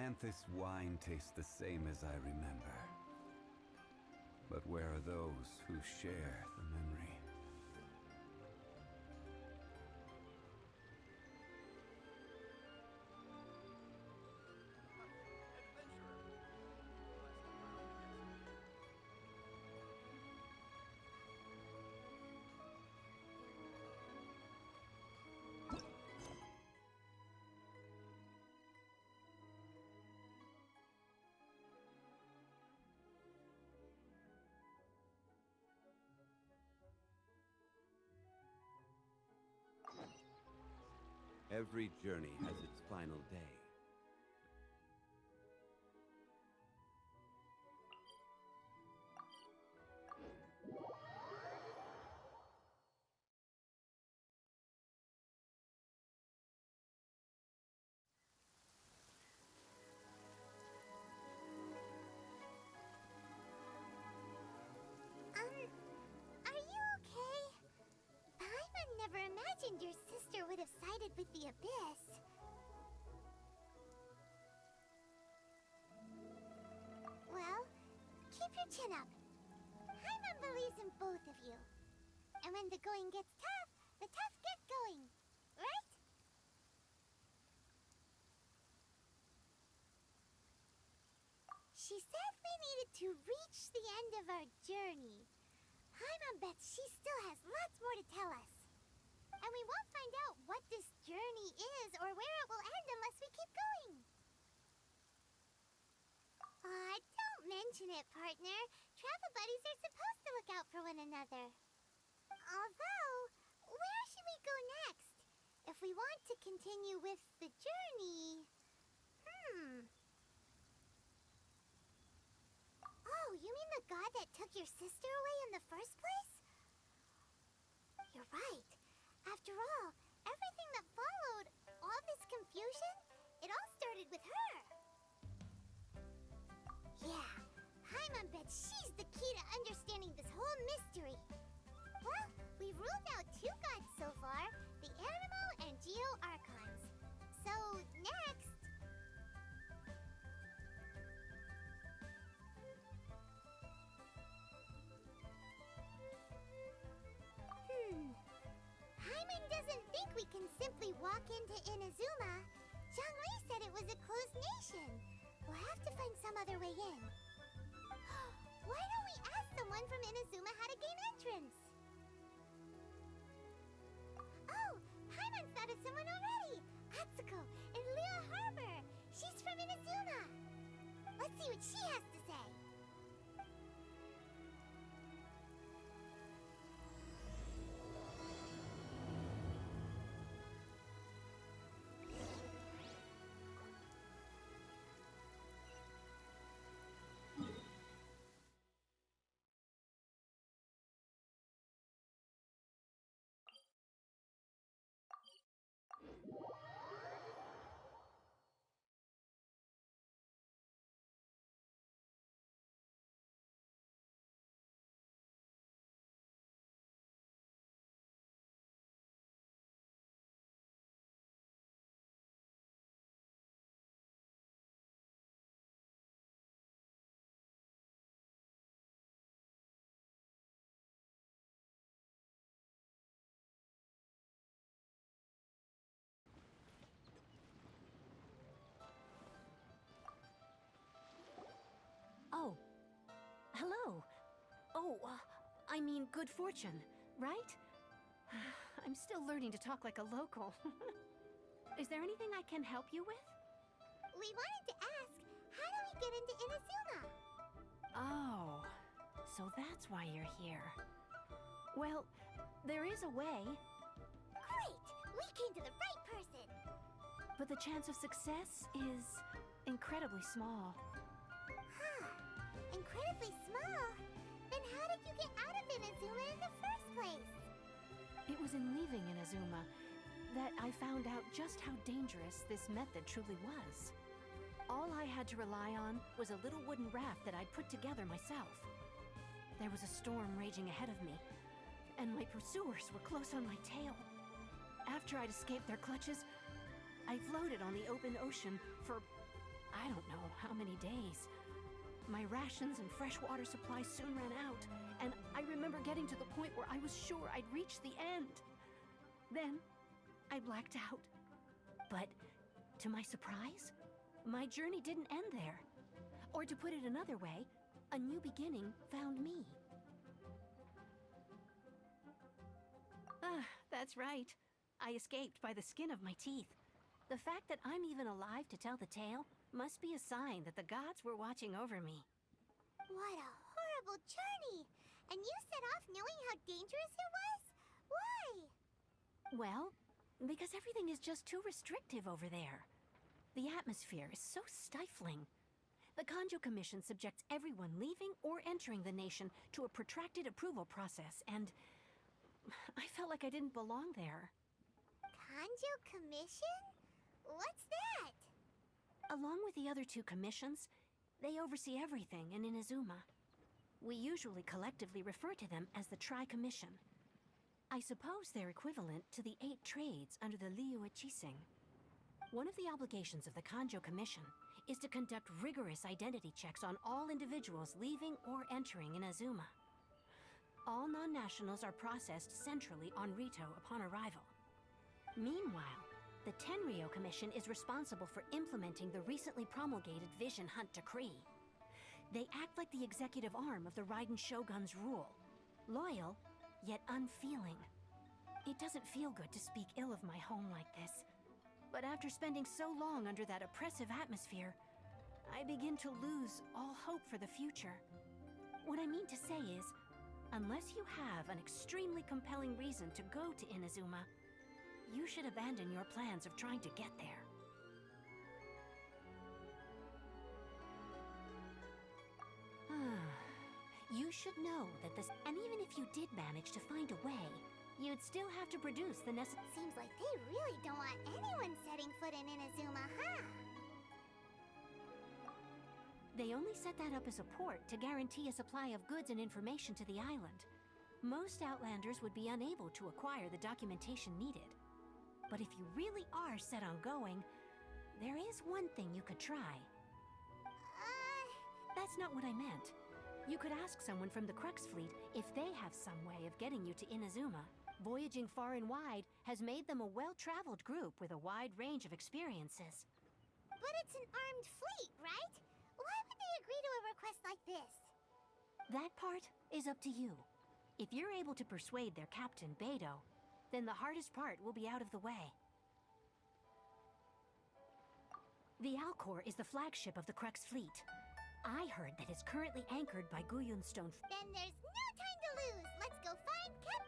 And this wine tastes the same as I remember. But where are those who share the memory? Every journey has its final day. Are you okay? Paimon never imagined your sister would have sided with the Abyss. Well, keep your chin up. Paimon believes in both of you. And when the going gets tough, the tough get going. Right? She said we needed to reach the end of our journey. Paimon bets she still has lots more to tell us. And we won't find out what this journey is or where it will end unless we keep going. Aw, don't mention it, partner. Travel buddies are supposed to look out for one another. Although, where should we go next? If we want to continue with the journey... Oh, you mean the god that took your sister away in the first place? You're right. After all, everything that followed, all this confusion, it all started with her. Yeah, Paimon bets she's the key to understanding this whole mystery. Well, we've ruled out two gods so far, the Animal and Geo Archons. So, next... Paimon doesn't think we can simply walk into Inazuma. Zhongli said it was a closed nation. We'll have to find some other way in. Why don't we ask someone from Inazuma how to gain entrance? Oh, Paimon's thought of someone already! Atsuko in Leo Harbor! She's from Inazuma! Let's see what she has to say. Oh. Hello. Oh, I mean good fortune, right? I'm still learning to talk like a local. Is there anything I can help you with? We wanted to ask, how do we get into Inazuma? Oh, so that's why you're here. Well, there is a way. Great! We came to the right person! But the chance of success is incredibly small. Huh. Incredibly small? Then how did you get out of Inazuma in the first place? It was in leaving Inazuma that I found out just how dangerous this method truly was. All I had to rely on was a little wooden raft that I'd put together myself. There was a storm raging ahead of me, and my pursuers were close on my tail. After I'd escaped their clutches, I floated on the open ocean for, I I don't know how many days. My rations and fresh water supply soon ran out, and I remember getting to the point where I was sure I'd reached the end. Then, I blacked out. But, to my surprise, my journey didn't end there. Or to put it another way, a new beginning found me. Ah, that's right. I escaped by the skin of my teeth. The fact that I'm even alive to tell the tale must be a sign that the gods were watching over me. What a horrible journey! And you set off knowing how dangerous it was? Why? Well, because everything is just too restrictive over there. The atmosphere is so stifling. The Kanjo Commission subjects everyone leaving or entering the nation to a protracted approval process, and I felt like I didn't belong there. Kanjo Commission? What's that? Along with the other two commissions, they oversee everything in Inazuma. We usually collectively refer to them as the Tri-Commission. I suppose they're equivalent to the 8 trades under the Liu Ichising. One of the obligations of the Kanjo Commission is to conduct rigorous identity checks on all individuals leaving or entering Inazuma. All non-nationals are processed centrally on Rito upon arrival. Meanwhile, the Tenryo Commission is responsible for implementing the recently promulgated Vision Hunt Decree. They act like the executive arm of the Raiden Shogun's rule. Loyal, yet unfeeling. It doesn't feel good to speak ill of my home like this. But after spending so long under that oppressive atmosphere, I begin to lose all hope for the future. What I mean to say is, unless you have an extremely compelling reason to go to Inazuma, you should abandon your plans of trying to get there. You should know that this, and even if you did manage to find a way, you'd still have to produce the necessary. Seems like they really don't want anyone setting foot in Inazuma, huh? They only set that up as a port to guarantee a supply of goods and information to the island. Most Outlanders would be unable to acquire the documentation needed. But if you really are set on going, there is one thing you could try. That's not what I meant. You could ask someone from the Crux Fleet if they have some way of getting you to Inazuma. Voyaging far and wide has made them a well-traveled group with a wide range of experiences. But it's an armed fleet, right? Why would they agree to a request like this? That part is up to you. If you're able to persuade their captain, Beidou, then the hardest part will be out of the way. The Alcor is the flagship of the Crux Fleet. I heard that it's currently anchored by Guyun Stone. Then there's no time to lose. Let's go find Cap.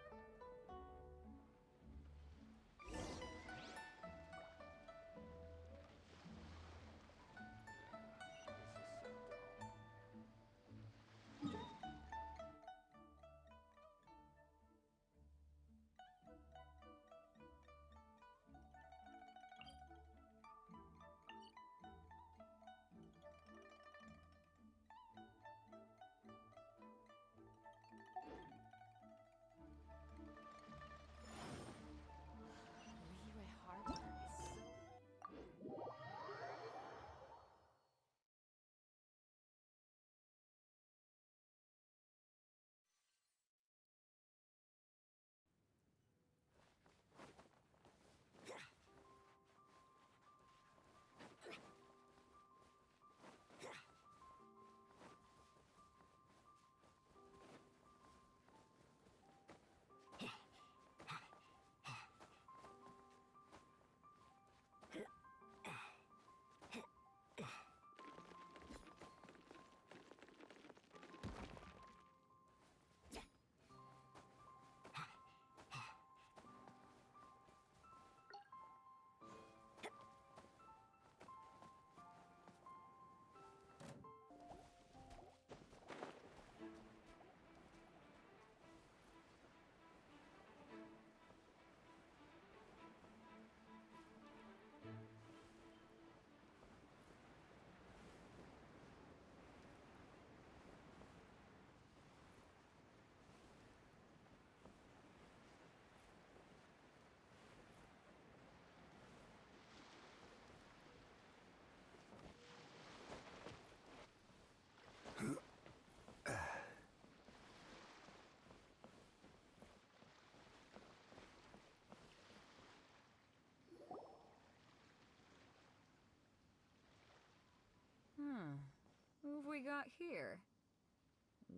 we got here?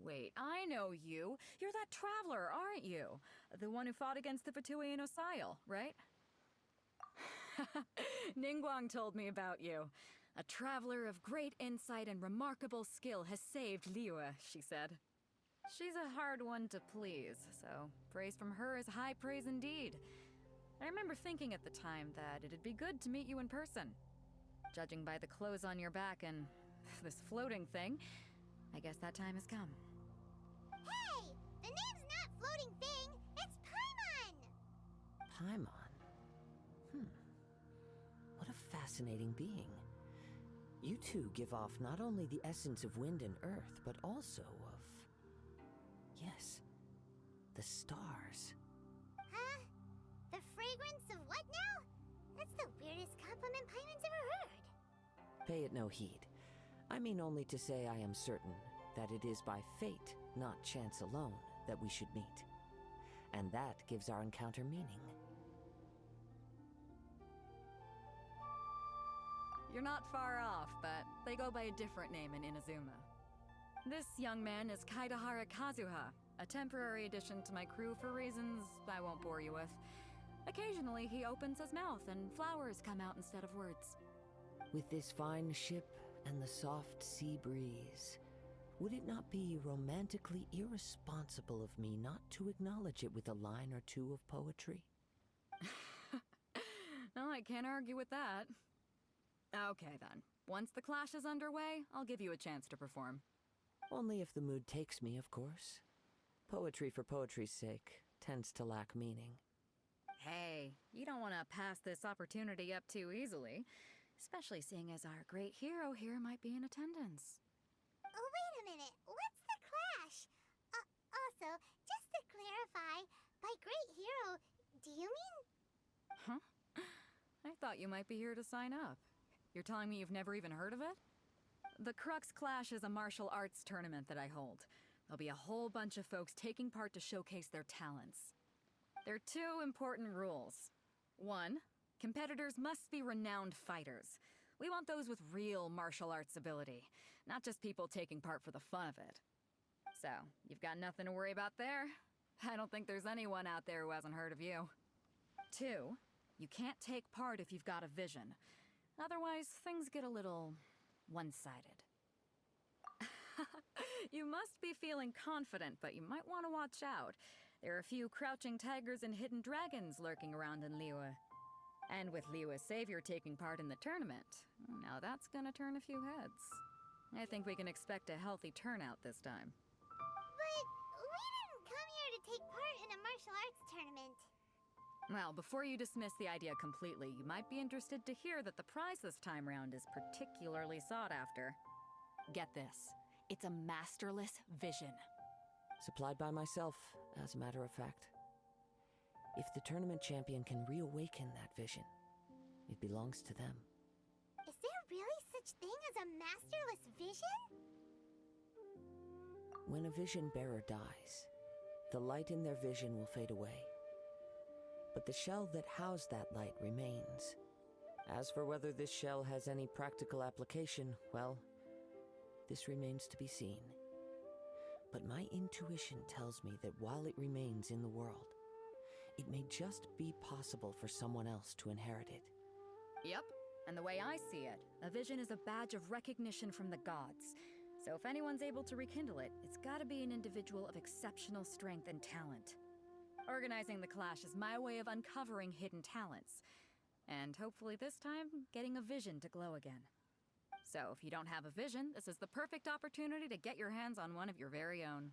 Wait, I know you. You're that traveler, aren't you? The one who fought against the Fatui and Osile, right? Ningguang told me about you. A traveler of great insight and remarkable skill has saved Liyue, she said. She's a hard one to please, so praise from her is high praise indeed. I remember thinking at the time that it'd be good to meet you in person. Judging by the clothes on your back and this floating thing, I guess that time has come. Hey! The name's not Floating Thing, it's Paimon! Paimon? What a fascinating being. You two give off not only the essence of wind and earth, but also of... yes, the stars. Huh? The fragrance of what now? That's the weirdest compliment Paimon's ever heard. Pay it no heed. I mean only to say I am certain that it is by fate, not chance alone, that we should meet. And that gives our encounter meaning. You're not far off, but they go by a different name in Inazuma. This young man is Kaidahara Kazuha, a temporary addition to my crew for reasons I won't bore you with. Occasionally, he opens his mouth and flowers come out instead of words. With this fine ship and the soft sea breeze, would it not be romantically irresponsible of me not to acknowledge it with a line or two of poetry? No, I can't argue with that. Okay then. Once the clash is underway, I'll give you a chance to perform. Only if the mood takes me, of course. Poetry for poetry's sake tends to lack meaning. Hey, you don't want to pass this opportunity up too easily, especially seeing as our great hero here might be in attendance. Oh, wait a minute. What's the clash? Also, just to clarify, by great hero, do you mean... Huh? I thought you might be here to sign up. You're telling me you've never even heard of it? The Crux Clash is a martial arts tournament that I hold. There'll be a whole bunch of folks taking part to showcase their talents. There are two important rules. One, competitors must be renowned fighters. We want those with real martial arts ability, not just people taking part for the fun of it. So, you've got nothing to worry about there. I don't think there's anyone out there who hasn't heard of you. Two, you can't take part if you've got a vision. Otherwise, things get a little one-sided. You must be feeling confident, but you might want to watch out. There are a few crouching tigers and hidden dragons lurking around in Liyue. And with Liyue's savior taking part in the tournament, now that's gonna turn a few heads. I think we can expect a healthy turnout this time. But we didn't come here to take part in a martial arts tournament. Well, before you dismiss the idea completely, you might be interested to hear that the prize this time round is particularly sought after. Get this. It's a masterless vision. Supplied by myself, as a matter of fact. If the tournament champion can reawaken that vision, it belongs to them. Is there really such thing as a masterless vision? When a vision bearer dies, the light in their vision will fade away. But the shell that housed that light remains. As for whether this shell has any practical application, well, this remains to be seen. But my intuition tells me that while it remains in the world, it may just be possible for someone else to inherit it. Yep, and the way I see it, a vision is a badge of recognition from the gods. So if anyone's able to rekindle it, it's gotta be an individual of exceptional strength and talent. Organizing the clash is my way of uncovering hidden talents. And hopefully this time, getting a vision to glow again. So if you don't have a vision, this is the perfect opportunity to get your hands on one of your very own.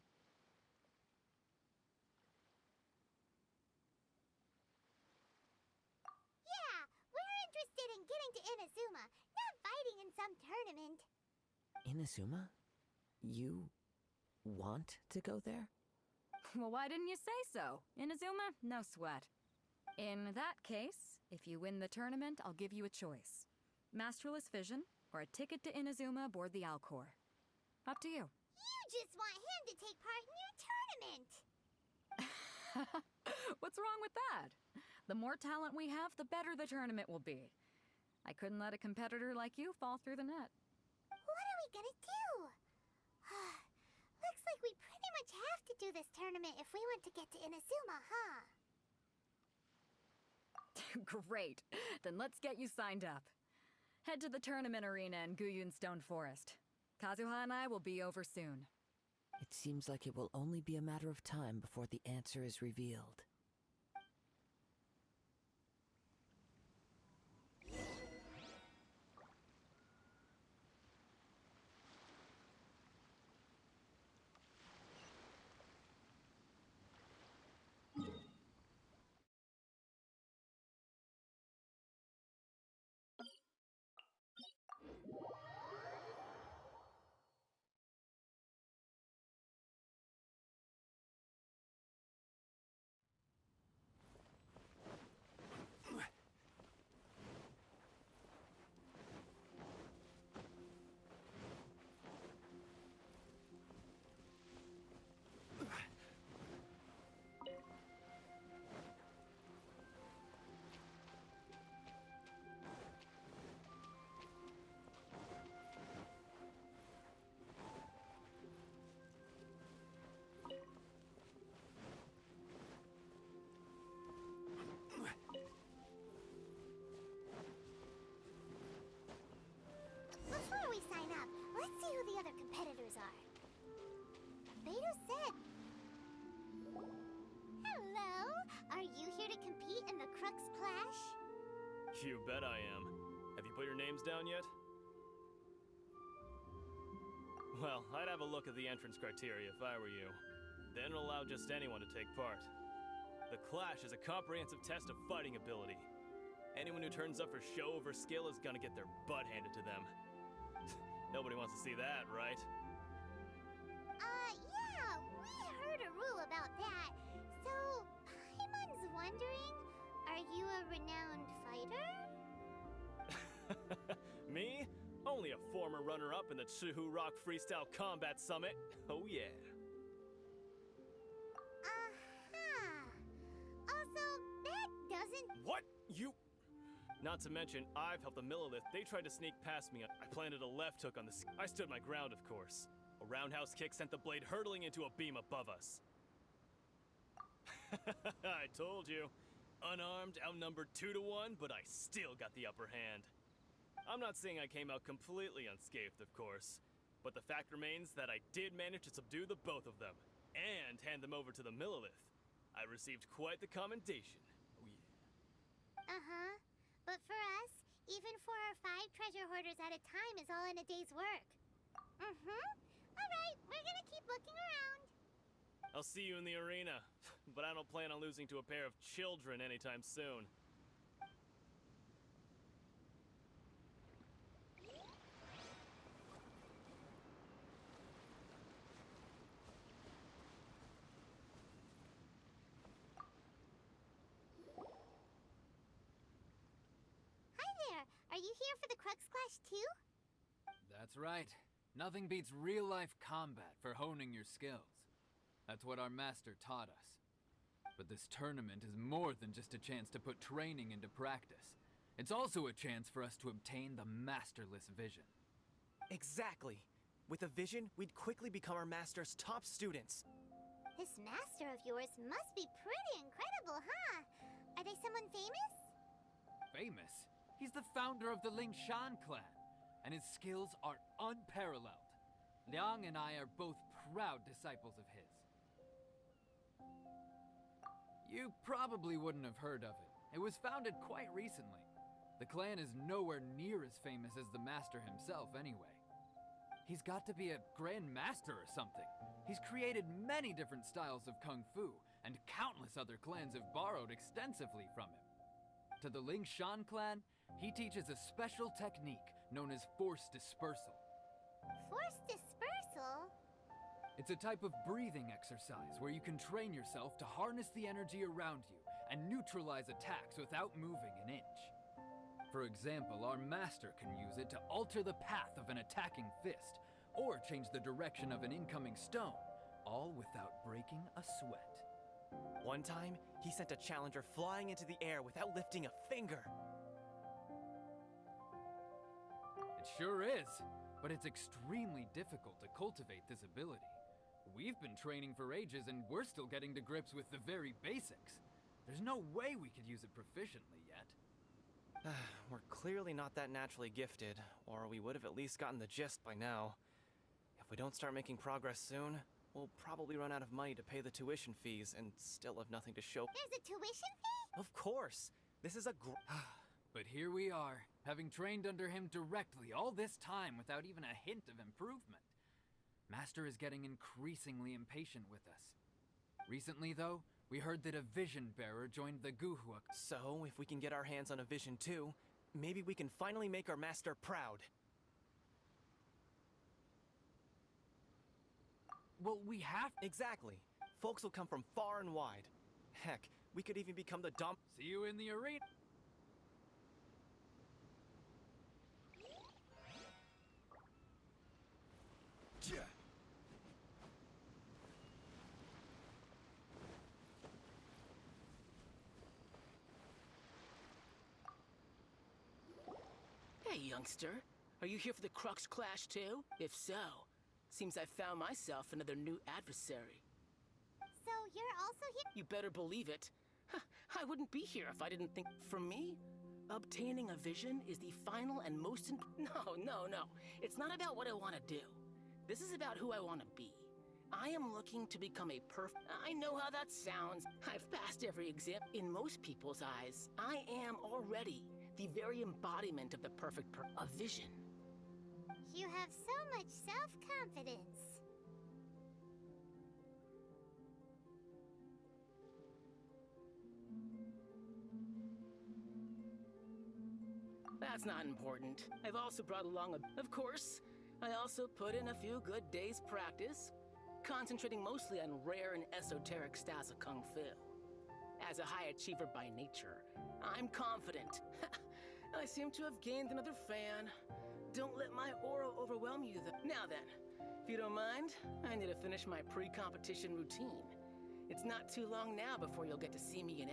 Yeah, we're interested in getting to Inazuma, not fighting in some tournament. Inazuma? You want to go there? Well, why didn't you say so? Inazuma? No sweat. In that case, if you win the tournament, I'll give you a choice. Masterless Vision, or a ticket to Inazuma aboard the Alcor. Up to you. You just want him to take part in your tournament! What's wrong with that? The more talent we have, the better the tournament will be. I couldn't let a competitor like you fall through the net. What are we we gonna do? Looks like we pretty much have to do this tournament if we want to get to Inazuma, huh? Great. Then let's get you signed up. Head to the tournament arena in Guyun Stone Forest. Kazuha and I will be over soon. It seems like it will only be a matter of time before the answer is revealed. Before we sign up, let's see who the other competitors are. Beto said... Hello? Are you here to compete in the Crux Clash? You bet I am. Have you put your names down yet? Well, I'd have a look at the entrance criteria if I were you. Then it'll allow just anyone to take part. The Clash is a comprehensive test of fighting ability. Anyone who turns up for show over skill is gonna get their butt handed to them. Nobody wants to see that, right? Yeah, we heard a rule about that. So, Paimon's wondering, are you a renowned fighter? Me? Only a former runner-up in the Chihu Rock Freestyle Combat Summit. Oh yeah. Also, that doesn't... What? You... Not to mention, I've helped the Millilith. They tried to sneak past me. I planted a left hook on the... I stood my ground, of course. A roundhouse kick sent the blade hurtling into a beam above us. I told you. Unarmed, outnumbered 2-to-1, but I still got the upper hand. I'm not saying I came out completely unscathed, of course. But the fact remains that I did manage to subdue the both of them. And hand them over to the Millilith. I received quite the commendation. Oh yeah. Uh-huh. But for us, even 4 or 5 treasure hoarders at a time is all in a day's work. Alright, we're gonna keep looking around. I'll see you in the arena, but I don't plan on losing to a pair of children anytime soon. Are you here for the Crux Clash too? That's right. Nothing beats real-life combat for honing your skills. That's what our master taught us. But this tournament is more than just a chance to put training into practice. It's also a chance for us to obtain the masterless vision. Exactly. With a vision, we'd quickly become our master's top students. This master of yours must be pretty incredible, huh? Are they someone famous? Famous? He's the founder of the Lingshan clan, and his skills are unparalleled. Liang and I are both proud disciples of his. You probably wouldn't have heard of it. It was founded quite recently. The clan is nowhere near as famous as the master himself anyway. He's got to be a grand master or something. He's created many different styles of kung fu, and countless other clans have borrowed extensively from him. To the Lingshan clan, he teaches a special technique known as force dispersal. Force dispersal? It's a type of breathing exercise where you can train yourself to harness the energy around you and neutralize attacks without moving an inch. For example, our master can use it to alter the path of an attacking fist, or change the direction of an incoming stone, all without breaking a sweat. One time, he sent a challenger flying into the air without lifting a finger. It sure is, but it's extremely difficult to cultivate this ability. We've been training for ages and we're still getting to grips with the very basics. There's no way we could use it proficiently yet. We're clearly not that naturally gifted, or we would have at least gotten the gist by now. If we don't start making progress soon, we'll probably run out of money to pay the tuition fees and still have nothing to show. There's a tuition fee? Of course! This is a But here we are, having trained under him directly all this time without even a hint of improvement. Master is getting increasingly impatient with us. Recently, though, we heard that a vision bearer joined the Gugur. So, if we can get our hands on a vision too, maybe we can finally make our master proud. Well, we have... Exactly. Folks will come from far and wide. Heck, we could even become the See you in the arena! Hey, youngster. Are you here for the Crux Clash too? If so, seems I found myself another new adversary. So you're also here? You better believe it. I wouldn't be here if I didn't think... For me, obtaining a vision is the final and most... No. It's not about what I want to do. This is about who I want to be. I am looking to become a I know how that sounds. I've passed every exam. In most people's eyes, I am already the very embodiment of the perfect a vision. You have so much self-confidence. That's not important. I've also brought along Of course, I also put in a few good days' practice, concentrating mostly on rare and esoteric styles of Kung Fu. As a high achiever by nature, I'm confident. I seem to have gained another fan. Don't let my aura overwhelm you, Now then, if you don't mind, I need to finish my pre-competition routine. It's not too long now before you'll get to see me in